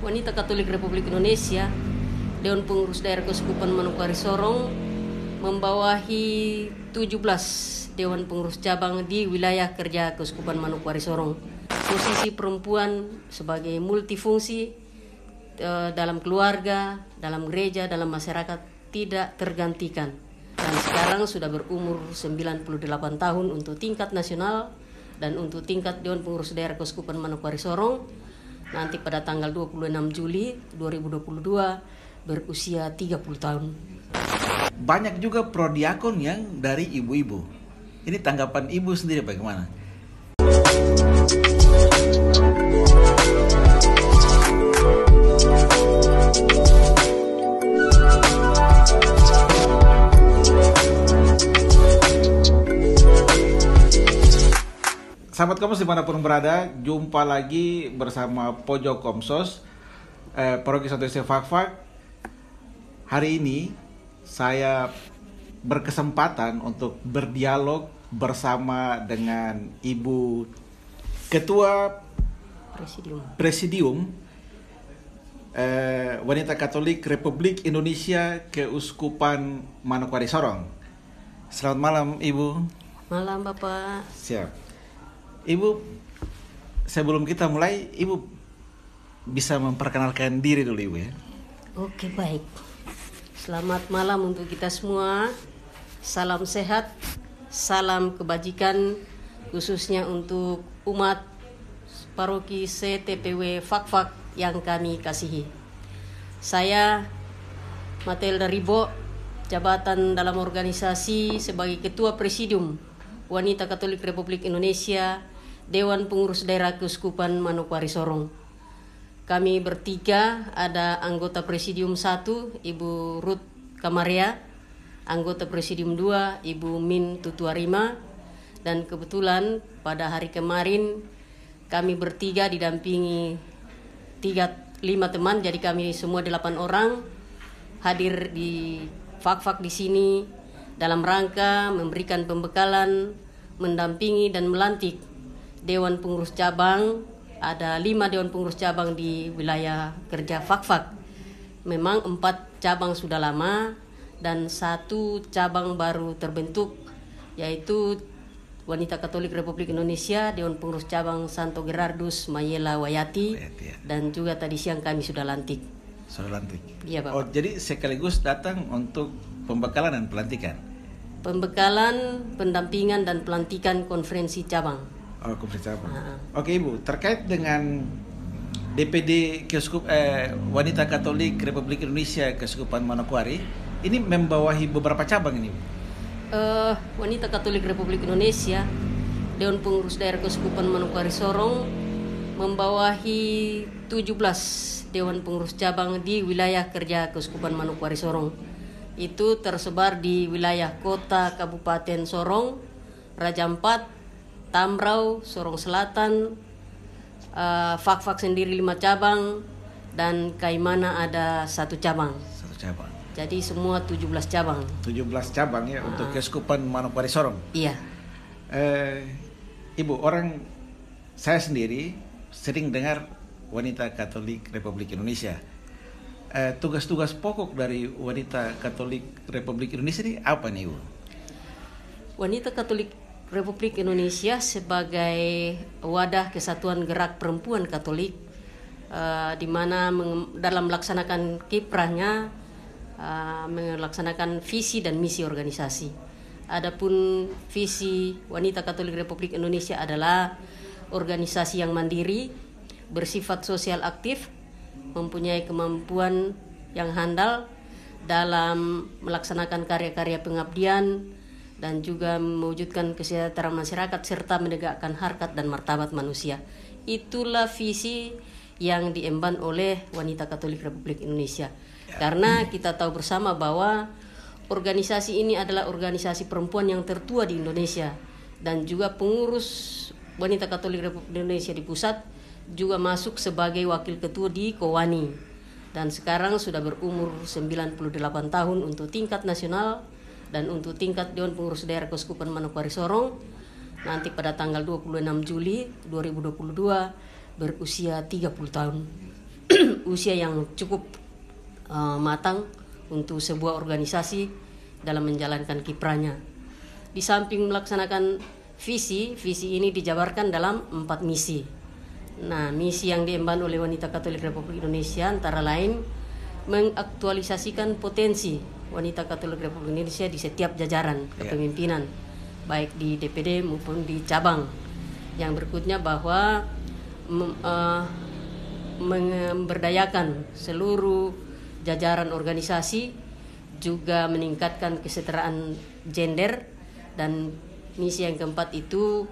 Wanita Katolik Republik Indonesia, Dewan Pengurus Daerah Keuskupan Manokwari Sorong membawahi 17 Dewan Pengurus Cabang di wilayah kerja Keuskupan Manokwari Sorong. Posisi perempuan sebagai multifungsi dalam keluarga, dalam gereja, dalam masyarakat tidak tergantikan. Dan sekarang sudah berumur 98 tahun untuk tingkat nasional dan untuk tingkat Dewan Pengurus Daerah Keuskupan Manokwari Sorong. Nanti pada tanggal 26 Juli 2022 berusia 30 tahun. Banyak juga prodiakon yang dari ibu-ibu. Ini tanggapan ibu sendiri bagaimana? Sahabat Komsos dimanapun berada, jumpa lagi bersama Pojok Komsos, Paroki Santo Yosef Fakfak. Hari ini saya berkesempatan untuk berdialog bersama dengan Ibu Ketua Presidium Wanita Katolik Republik Indonesia Keuskupan Manokwari Sorong. Selamat malam, Ibu. Malam, Bapak. Siap. Ibu, sebelum kita mulai, Ibu bisa memperkenalkan diri dulu, Ibu, ya? Oke, baik. Selamat malam untuk kita semua. Salam sehat, salam kebajikan, khususnya untuk umat Paroki CTPW Fakfak yang kami kasihi. Saya Matilda Ribo, jabatan dalam organisasi sebagai Ketua Presidium Wanita Katolik Republik Indonesia, Dewan Pengurus Daerah Keuskupan Manokwari Sorong. Kami bertiga, ada anggota Presidium 1, Ibu Ruth Kamaria, anggota Presidium 2, Ibu Min Tutuarima, dan kebetulan pada hari kemarin kami bertiga didampingi 5 teman, jadi kami semua 8 orang hadir di Fakfak di sini dalam rangka memberikan pembekalan, mendampingi dan melantik Dewan Pengurus Cabang. Ada 5 Dewan Pengurus Cabang di wilayah kerja Fakfak. Memang 4 cabang sudah lama dan 1 cabang baru terbentuk, yaitu Wanita Katolik Republik Indonesia, Dewan Pengurus Cabang Santo Gerardus Mayela Wayati, dan juga tadi siang kami sudah lantik. Sudah lantik? Iya, Bapak. Oh, jadi sekaligus datang untuk pembekalan dan pelantikan? Pembekalan, pendampingan, dan pelantikan konferensi cabang. Oh, konferensi cabang. Oke, Ibu, terkait dengan DPD Wanita Katolik Republik Indonesia Keuskupan Manokwari, ini membawahi beberapa cabang ini, Bu? Wanita Katolik Republik Indonesia, Dewan Pengurus Daerah Keuskupan Manokwari Sorong membawahi 17 Dewan Pengurus Cabang di wilayah kerja Keuskupan Manokwari Sorong. Itu tersebar di wilayah kota Kabupaten Sorong, Raja Ampat, Tambrau, Sorong Selatan, Fakfak sendiri 5 cabang, dan Kaimana ada 1 cabang. 1 cabang. Jadi semua 17 cabang. 17 cabang ya untuk Keuskupan Manokwari Sorong. Iya. Ibu, saya sendiri sering dengar Wanita Katolik Republik Indonesia. Tugas-tugas pokok dari Wanita Katolik Republik Indonesia ini apa nih, Ibu? Wanita Katolik Republik Indonesia sebagai wadah kesatuan gerak perempuan Katolik, di mana dalam melaksanakan kiprahnya melaksanakan visi dan misi organisasi. Adapun visi Wanita Katolik Republik Indonesia adalah organisasi yang mandiri, bersifat sosial aktif, mempunyai kemampuan yang handal dalam melaksanakan karya-karya pengabdian dan juga mewujudkan kesejahteraan masyarakat serta menegakkan harkat dan martabat manusia. Itulah visi yang diemban oleh Wanita Katolik Republik Indonesia. Karena kita tahu bersama bahwa organisasi ini adalah organisasi perempuan yang tertua di Indonesia, dan juga pengurus Wanita Katolik Republik Indonesia di pusat juga masuk sebagai wakil ketua di Kowani, dan sekarang sudah berumur 98 tahun untuk tingkat nasional dan untuk tingkat Dewan Pengurus Daerah Keuskupan Manokwari Sorong. Nanti pada tanggal 26 Juli 2022 berusia 30 tahun. usia yang cukup matang untuk sebuah organisasi dalam menjalankan kiprahnya. Di samping melaksanakan visi ini dijabarkan dalam 4 misi. Nah, misi yang diemban oleh Wanita Katolik Republik Indonesia antara lain mengaktualisasikan potensi Wanita Katolik Republik Indonesia di setiap jajaran kepemimpinan, baik di DPD maupun di cabang. Yang berikutnya bahwa memberdayakan seluruh jajaran organisasi, juga meningkatkan kesetaraan gender, dan misi yang keempat itu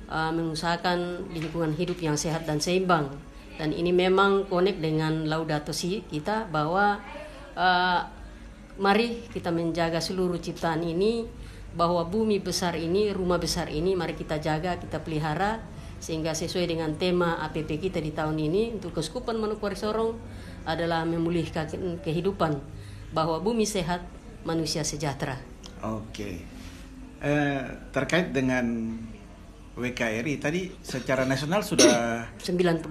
mengusahakan lingkungan hidup yang sehat dan seimbang. Dan ini memang connect dengan Laudato Si kita, bahwa mari kita menjaga seluruh ciptaan ini, bahwa bumi besar ini, rumah besar ini, mari kita jaga, kita pelihara, sehingga sesuai dengan tema APP kita di tahun ini untuk Keuskupan Manokwari Sorong adalah memulihkan kehidupan, bahwa bumi sehat, manusia sejahtera. Oke. Terkait dengan WKRI tadi secara nasional sudah 98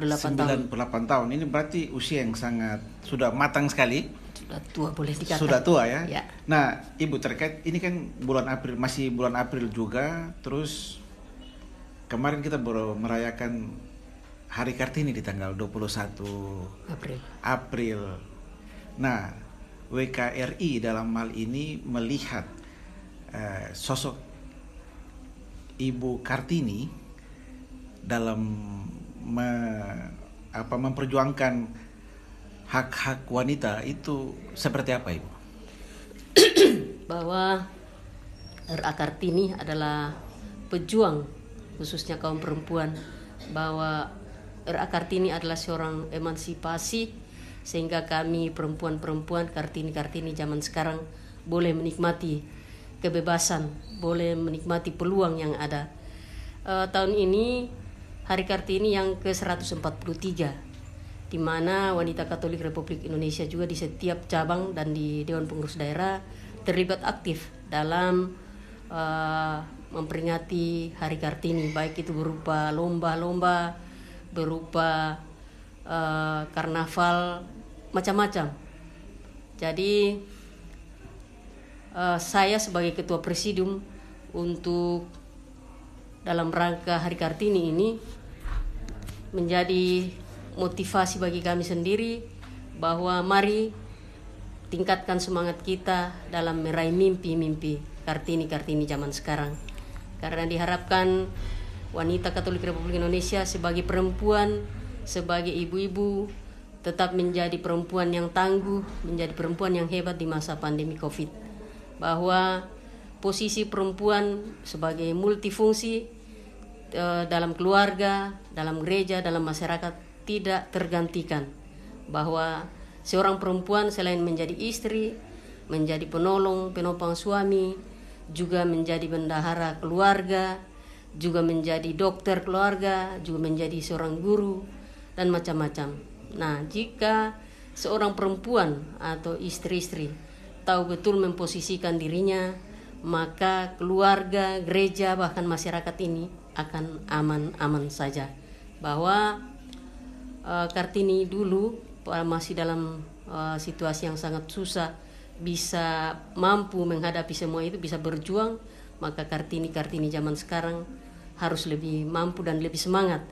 tahun. Ini berarti usia yang sudah matang sekali. Sudah tua boleh dikatakan. Sudah tua ya. Ya. Nah, Ibu, terkait ini kan masih bulan April juga, terus kemarin kita baru merayakan Hari Kartini di tanggal 21 April. Nah, WKRI dalam hal ini melihat sosok Ibu Kartini dalam memperjuangkan hak-hak wanita itu seperti apa, Ibu? Bahwa RA Kartini adalah pejuang khususnya kaum perempuan, bahwa RA Kartini adalah seorang emansipasi, sehingga kami perempuan-perempuan Kartini zaman sekarang boleh menikmati kebebasan, boleh menikmati peluang yang ada. Tahun ini Hari Kartini yang ke-143, di mana Wanita Katolik Republik Indonesia juga di setiap cabang dan di Dewan Pengurus Daerah terlibat aktif dalam memperingati Hari Kartini, baik itu berupa lomba-lomba, berupa karnaval, macam-macam. Jadi saya sebagai Ketua Presidium untuk dalam rangka Hari Kartini ini menjadi motivasi bagi kami sendiri, bahwa mari tingkatkan semangat kita dalam meraih mimpi-mimpi Kartini zaman sekarang. Karena diharapkan Wanita Katolik Republik Indonesia sebagai perempuan, sebagai ibu-ibu, tetap menjadi perempuan yang tangguh, menjadi perempuan yang hebat di masa pandemi COVID. Bahwa posisi perempuan sebagai multifungsi dalam keluarga, dalam gereja, dalam masyarakat tidak tergantikan. Bahwa seorang perempuan selain menjadi istri, menjadi penolong, penopang suami, juga menjadi bendahara keluarga, juga menjadi dokter keluarga, juga menjadi seorang guru, dan macam-macam. Nah, jika seorang perempuan atau istri-istri tahu betul memposisikan dirinya, maka keluarga, gereja, bahkan masyarakat ini akan aman-aman saja. Bahwa Kartini dulu masih dalam situasi yang sangat susah, bisa mampu menghadapi semua itu, bisa berjuang, maka Kartini zaman sekarang harus lebih mampu dan lebih semangat.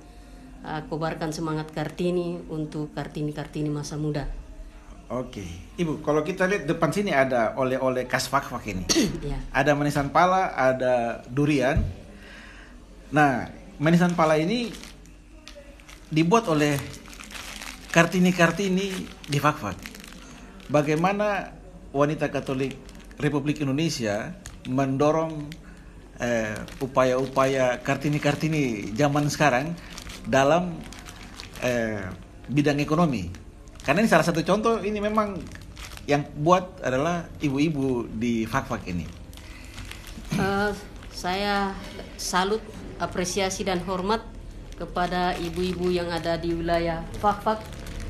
Kobarkan semangat Kartini untuk Kartini masa muda. Oke, Ibu, kalau kita lihat depan sini ada oleh-oleh khas Fakfak ini. Ya. Ada manisan pala, ada durian. Nah, manisan pala ini dibuat oleh Kartini di Fakfak. Bagaimana Wanita Katolik Republik Indonesia mendorong upaya-upaya Kartini zaman sekarang dalam bidang ekonomi? Karena ini salah satu contoh, ini memang yang buat adalah ibu-ibu di Fakfak ini. Saya salut, apresiasi dan hormat kepada ibu-ibu yang ada di wilayah Fakfak.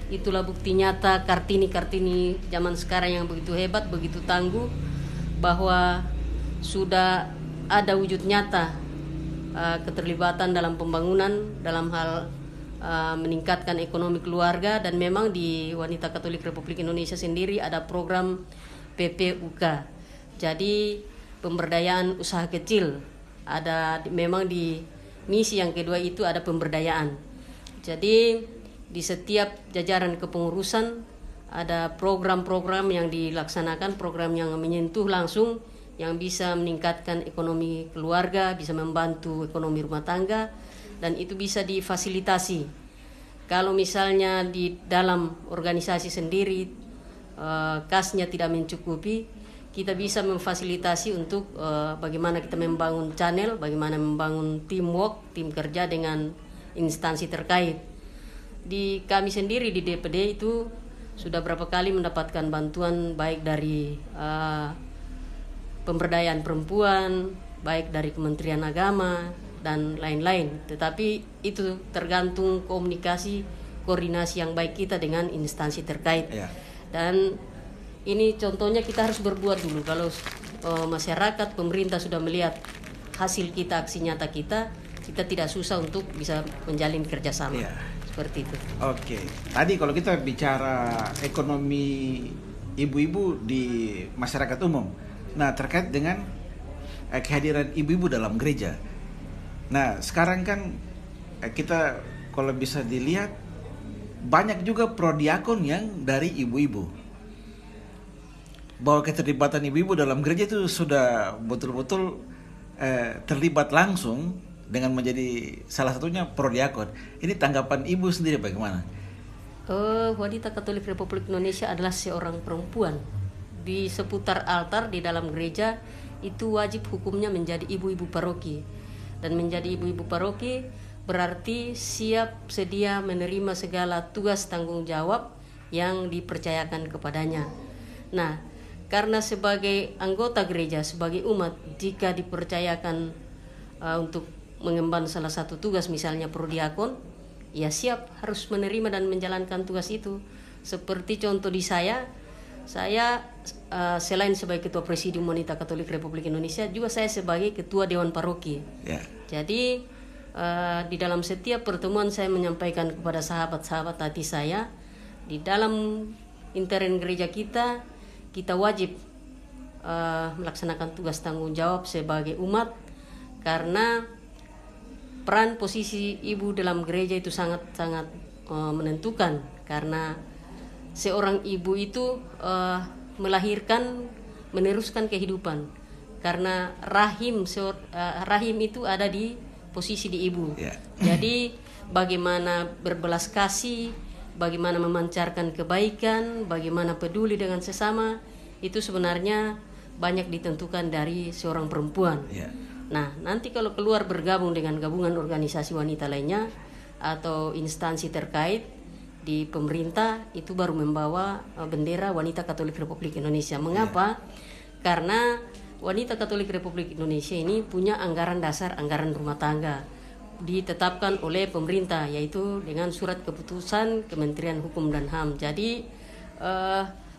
Itulah bukti nyata Kartini zaman sekarang yang begitu hebat, begitu tangguh, bahwa sudah ada wujud nyata keterlibatan dalam pembangunan, dalam hal meningkatkan ekonomi keluarga, dan memang di Wanita Katolik Republik Indonesia sendiri ada program PPUK. Jadi pemberdayaan usaha kecil. Ada memang di misi yang kedua itu ada pemberdayaan. Jadi di setiap jajaran kepengurusan ada program-program yang dilaksanakan, program yang menyentuh langsung, yang bisa meningkatkan ekonomi keluarga, bisa membantu ekonomi rumah tangga, dan itu bisa difasilitasi. Kalau misalnya di dalam organisasi sendiri kasnya tidak mencukupi, kita bisa memfasilitasi untuk bagaimana kita membangun channel, bagaimana membangun teamwork, tim kerja dengan instansi terkait. Di kami sendiri di DPD itu sudah berapa kali mendapatkan bantuan baik dari pemberdayaan perempuan, baik dari Kementerian Agama dan lain-lain. Tetapi itu tergantung komunikasi, koordinasi yang baik kita dengan instansi terkait. Ya. Dan ini contohnya kita harus berbuat dulu. Kalau masyarakat, pemerintah sudah melihat hasil kita, aksi nyata kita tidak susah untuk bisa menjalin kerjasama. Ya. Seperti itu. Oke. Tadi kalau kita bicara ekonomi ibu-ibu di masyarakat umum, nah terkait dengan kehadiran ibu-ibu dalam gereja. Nah sekarang kan kita kalau bisa dilihat banyak juga prodiakon yang dari ibu-ibu. Bahwa keterlibatan ibu-ibu dalam gereja itu sudah betul-betul terlibat langsung dengan menjadi salah satunya prodiakon. Ini tanggapan ibu sendiri bagaimana? Wanita Katolik Republik Indonesia adalah seorang perempuan. Di seputar altar di dalam gereja itu wajib hukumnya menjadi ibu-ibu paroki. Dan menjadi ibu-ibu paroki berarti siap sedia menerima segala tugas tanggung jawab yang dipercayakan kepadanya. Nah, karena sebagai anggota gereja, sebagai umat, jika dipercayakan untuk mengemban salah satu tugas, misalnya prodiakon, ya siap harus menerima dan menjalankan tugas itu. Seperti contoh di saya selain sebagai Ketua Presidium Wanita Katolik Republik Indonesia, juga saya sebagai Ketua Dewan Paroki. Yeah. Jadi di dalam setiap pertemuan saya menyampaikan kepada sahabat-sahabat hati saya, di dalam intern gereja kita wajib melaksanakan tugas tanggung jawab sebagai umat, karena peran posisi ibu dalam gereja itu sangat-sangat menentukan, karena seorang ibu itu melahirkan, meneruskan kehidupan, karena rahim itu ada di posisi di ibu. Yeah. Jadi bagaimana berbelas kasih, bagaimana memancarkan kebaikan, bagaimana peduli dengan sesama, itu sebenarnya banyak ditentukan dari seorang perempuan. Yeah. Nah, nanti kalau keluar bergabung dengan gabungan organisasi wanita lainnya atau instansi terkait di pemerintah, itu baru membawa bendera Wanita Katolik Republik Indonesia. Mengapa? Karena Wanita Katolik Republik Indonesia ini punya anggaran dasar, anggaran rumah tangga, ditetapkan oleh pemerintah, yaitu dengan surat keputusan Kementerian Hukum dan HAM. Jadi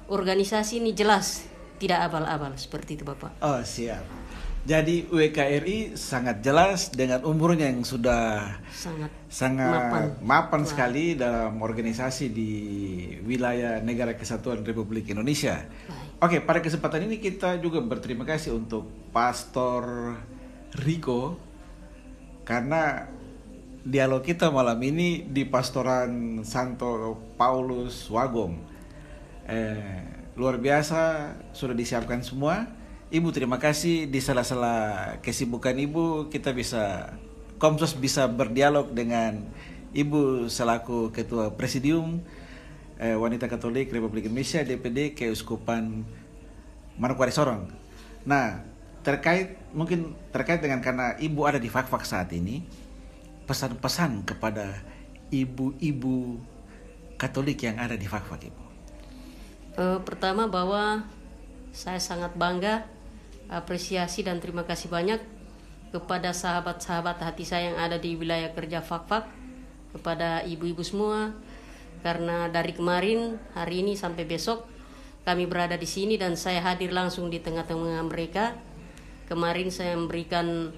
organisasi ini jelas, tidak abal-abal, seperti itu Bapak. Oh siap. Jadi WKRI sangat jelas dengan umurnya yang sudah sangat mapan sekali dalam organisasi di wilayah Negara Kesatuan Republik Indonesia. Baik. Oke, pada kesempatan ini kita juga berterima kasih untuk Pastor Rico, karena dialog kita malam ini di Pastoran Santo Paulus Wagom. Luar biasa, sudah disiapkan semua. Ibu terima kasih, di sela-sela kesibukan Ibu kita Komsos bisa berdialog dengan Ibu selaku Ketua Presidium Wanita Katolik Republik Indonesia DPD Keuskupan Manokwari Sorong. Nah, terkait dengan karena Ibu ada di Fak-Fak saat ini, pesan-pesan kepada ibu-ibu Katolik yang ada di Fak-Fak, Ibu. Pertama, bahwa saya sangat bangga, apresiasi dan terima kasih banyak kepada sahabat-sahabat hati saya yang ada di wilayah kerja Fak-Fak, kepada ibu-ibu semua, karena dari kemarin, hari ini sampai besok kami berada di sini dan saya hadir langsung di tengah-tengah mereka. Kemarin saya memberikan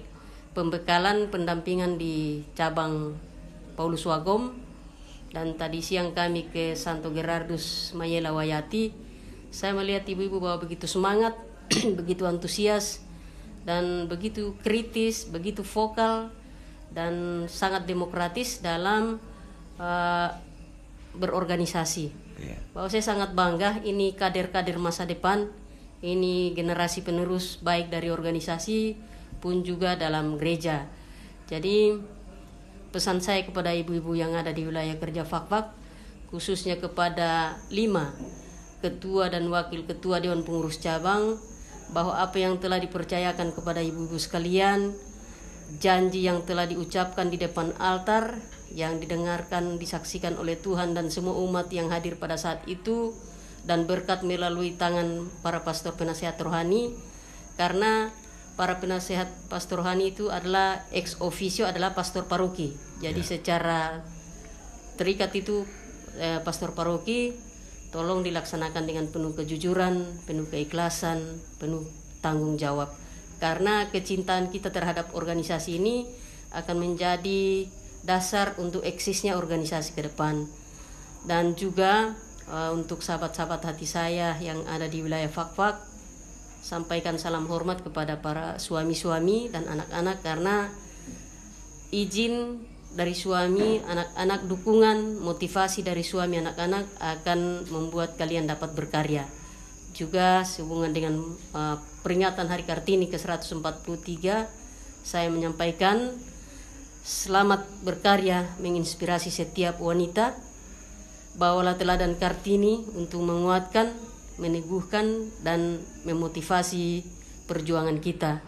pembekalan pendampingan di cabang Paulus Wagom dan tadi siang kami ke Santo Gerardus Mayela Wayati. Saya melihat ibu-ibu bahwa begitu semangat, begitu antusias, dan begitu kritis, begitu vokal, dan sangat demokratis dalam berorganisasi. Bahwa saya sangat bangga, ini kader-kader masa depan, ini generasi penerus baik dari organisasi pun juga dalam gereja. Jadi pesan saya kepada ibu-ibu yang ada di wilayah kerja Fakfak, khususnya kepada 5 ketua dan wakil ketua Dewan Pengurus Cabang, bahwa apa yang telah dipercayakan kepada ibu-ibu sekalian, janji yang telah diucapkan di depan altar, yang didengarkan, disaksikan oleh Tuhan dan semua umat yang hadir pada saat itu, dan berkat melalui tangan para pastor penasehat rohani, karena para penasehat pastor rohani itu adalah ex officio, adalah pastor paroki. Jadi secara terikat itu pastor paroki, tolong dilaksanakan dengan penuh kejujuran, penuh keikhlasan, penuh tanggung jawab. Karena kecintaan kita terhadap organisasi ini akan menjadi dasar untuk eksisnya organisasi ke depan. Dan juga untuk sahabat-sahabat hati saya yang ada di wilayah Fakfak, sampaikan salam hormat kepada para suami-suami dan anak-anak, karena izin dari suami, anak-anak, dukungan, motivasi dari suami, anak-anak akan membuat kalian dapat berkarya. Juga sehubungan dengan peringatan Hari Kartini ke-143, saya menyampaikan selamat berkarya menginspirasi setiap wanita. Bawalah teladan Kartini untuk menguatkan, meneguhkan, dan memotivasi perjuangan kita.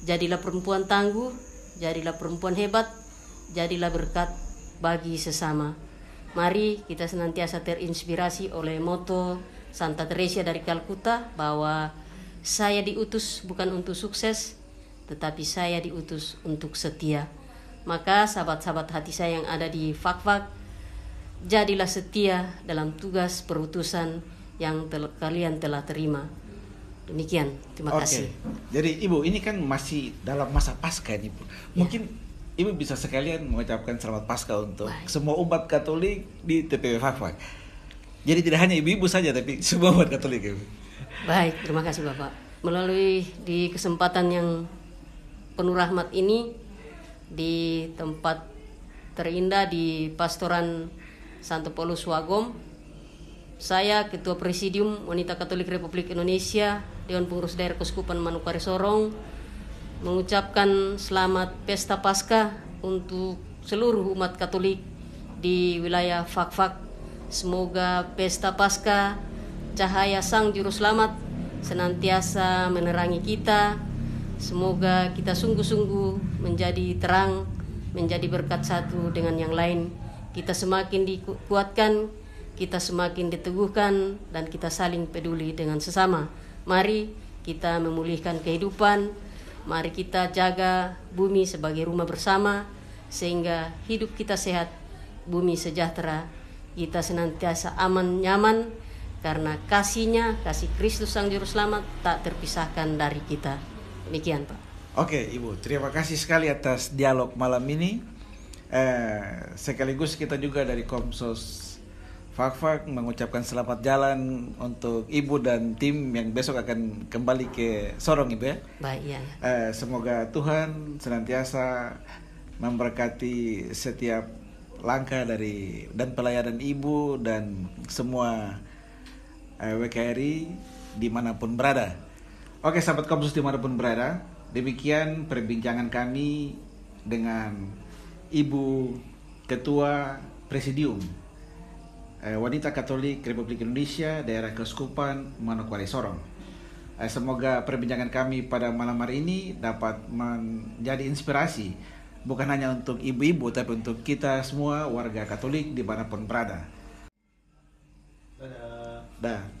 Jadilah perempuan tangguh, jadilah perempuan hebat, jadilah berkat bagi sesama. Mari kita senantiasa terinspirasi oleh moto Santa Teresa dari Kalkuta, bahwa saya diutus bukan untuk sukses, tetapi saya diutus untuk setia. Maka sahabat-sahabat hati saya yang ada di Fakfak, jadilah setia dalam tugas perutusan yang kalian telah terima. Demikian, terima kasih. Jadi Ibu, ini kan masih dalam masa Paskah nih, Bu. Mungkin Ibu bisa sekalian mengucapkan selamat Paskah untuk semua umat Katolik di TPW Fakfak. Jadi tidak hanya ibu-ibu saja, tapi semua umat Katolik, Ibu. Baik, terima kasih Bapak. Melalui di kesempatan yang penuh rahmat ini, di tempat terindah di Pastoran Santo Paulus Wagom, saya Ketua Presidium Wanita Katolik Republik Indonesia, Dewan Pengurus Daerah Keuskupan Manokwari Sorong, mengucapkan selamat Pesta Paskah untuk seluruh umat Katolik di wilayah Fakfak. Semoga Pesta Paskah, cahaya Sang Juru Selamat senantiasa menerangi kita. Semoga kita sungguh-sungguh menjadi terang, menjadi berkat satu dengan yang lain. Kita semakin dikuatkan, kita semakin diteguhkan, dan kita saling peduli dengan sesama. Mari kita memulihkan kehidupan, mari kita jaga bumi sebagai rumah bersama, sehingga hidup kita sehat, bumi sejahtera, kita senantiasa aman, nyaman, karena kasih-Nya, kasih Kristus Sang Juru Selamat tak terpisahkan dari kita. Demikian, Pak. Oke, Ibu, terima kasih sekali atas dialog malam ini. Sekaligus kita juga dari Komsos Fakfak mengucapkan selamat jalan untuk Ibu dan tim yang besok akan kembali ke Sorong, Ibu ya. Baik, ya. Semoga Tuhan senantiasa memberkati setiap langkah dari dan pelayanan Ibu dan semua WKRI dimanapun berada. Oke, sahabat Komsos dimanapun berada, demikian perbincangan kami dengan Ibu Ketua Presidium Wanita Katolik Republik Indonesia Daerah Keuskupan Manokwari Sorong. Semoga perbincangan kami pada malam hari ini dapat menjadi inspirasi bukan hanya untuk ibu-ibu, tapi untuk kita semua warga Katolik dimanapun berada. Dadah.